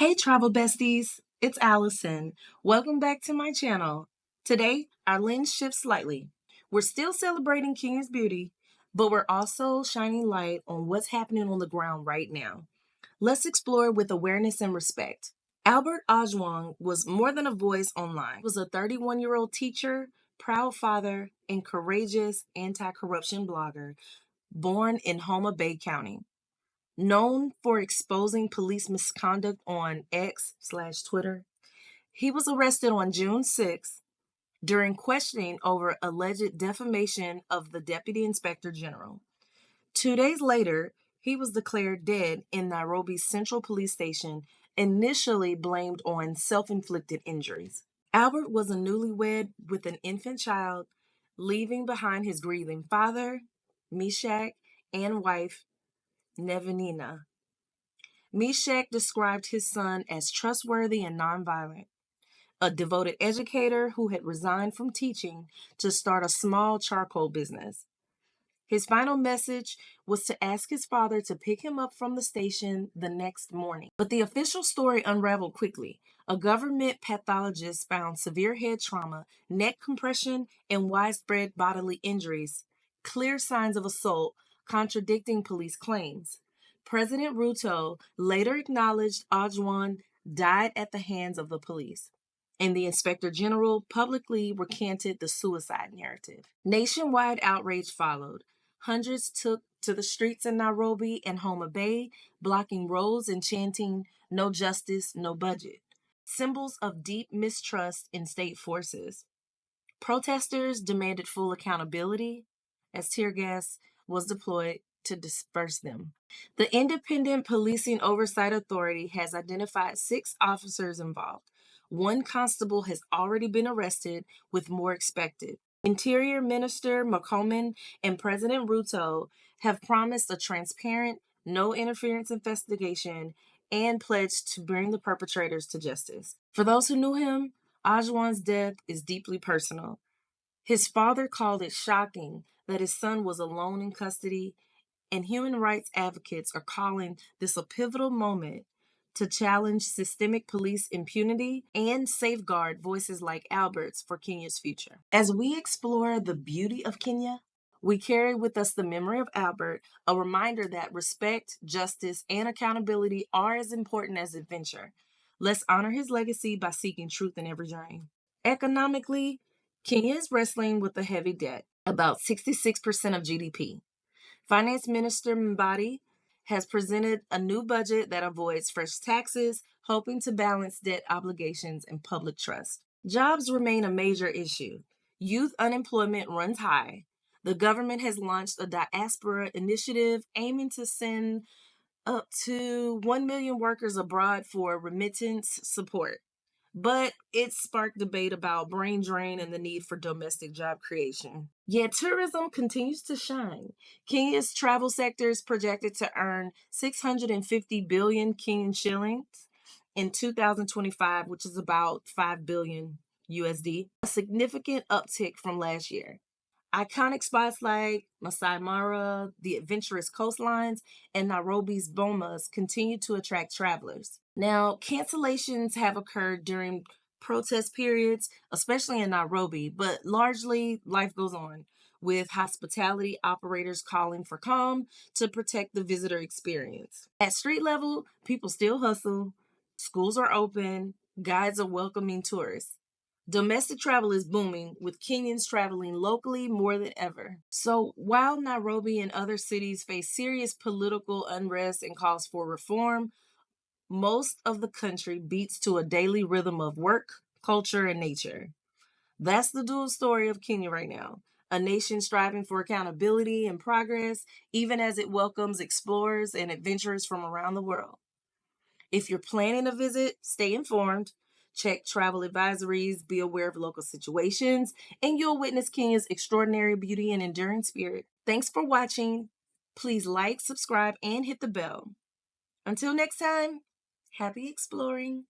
Hey travel besties, it's Allison. Welcome back to my channel. Today, our lens shifts slightly. We're still celebrating Kenya's beauty, but we're also shining light on what's happening on the ground right now. Let's explore with awareness and respect. Albert Ojwang was more than a voice online. He was a 31-year-old teacher, proud father, and courageous anti-corruption blogger born in Homa Bay County. Known for exposing police misconduct on X/Twitter, he was arrested on June 6th during questioning over alleged defamation of the Deputy Inspector General. 2 days later, he was declared dead in Nairobi's Central Police Station, initially blamed on self-inflicted injuries. Albert was a newlywed with an infant child, leaving behind his grieving father, Meshach, and wife, Nevanina. Meshach described his son as trustworthy and nonviolent, a devoted educator who had resigned from teaching to start a small charcoal business. His final message was to ask his father to pick him up from the station the next morning. But the official story unraveled quickly. A government pathologist found severe head trauma, neck compression, and widespread bodily injuries, clear signs of assault, contradicting police claims. President Ruto later acknowledged Ojwang died at the hands of the police, and the Inspector General publicly recanted the suicide narrative. Nationwide outrage followed. Hundreds took to the streets in Nairobi and Homa Bay, blocking roads and chanting, "No justice, no budget," symbols of deep mistrust in state forces. Protesters demanded full accountability as tear gas was deployed to disperse them. The Independent Policing Oversight Authority has identified 6 officers involved. 1 constable has already been arrested, with more expected. Interior Minister Makomen and President Ruto have promised a transparent, no interference investigation and pledged to bring the perpetrators to justice. For those who knew him, Ojwang's death is deeply personal. His father called it shocking that his son was alone in custody, and human rights advocates are calling this a pivotal moment to challenge systemic police impunity and safeguard voices like Albert's for Kenya's future. As we explore the beauty of Kenya, we carry with us the memory of Albert, a reminder that respect, justice, and accountability are as important as adventure. Let's honor his legacy by seeking truth in every journey. Economically, Kenya is wrestling with a heavy debt, about 66% of GDP. Finance Minister Mbadi has presented a new budget that avoids fresh taxes, hoping to balance debt obligations and public trust. Jobs remain a major issue. Youth unemployment runs high. The government has launched a diaspora initiative aiming to send up to 1 million workers abroad for remittance support. But it sparked debate about brain drain and the need for domestic job creation. Yet tourism continues to shine. Kenya's travel sector is projected to earn 650 billion Kenyan shillings in 2025, which is about 5 billion USD, a significant uptick from last year. Iconic spots like Masai Mara, the adventurous coastlines, and Nairobi's Bomas continue to attract travelers. Now, cancellations have occurred during protest periods, especially in Nairobi, but largely life goes on, with hospitality operators calling for calm to protect the visitor experience. At street level, people still hustle, schools are open, guides are welcoming tourists. Domestic travel is booming, with Kenyans traveling locally more than ever. So while Nairobi and other cities face serious political unrest and calls for reform, most of the country beats to a daily rhythm of work, culture, and nature. That's the dual story of Kenya right now. A nation striving for accountability and progress, even as it welcomes explorers and adventurers from around the world. If you're planning a visit, stay informed, check travel advisories, be aware of local situations, and you'll witness Kenya's extraordinary beauty and enduring spirit. Thanks for watching. Please like, subscribe, and hit the bell. Until next time, happy exploring.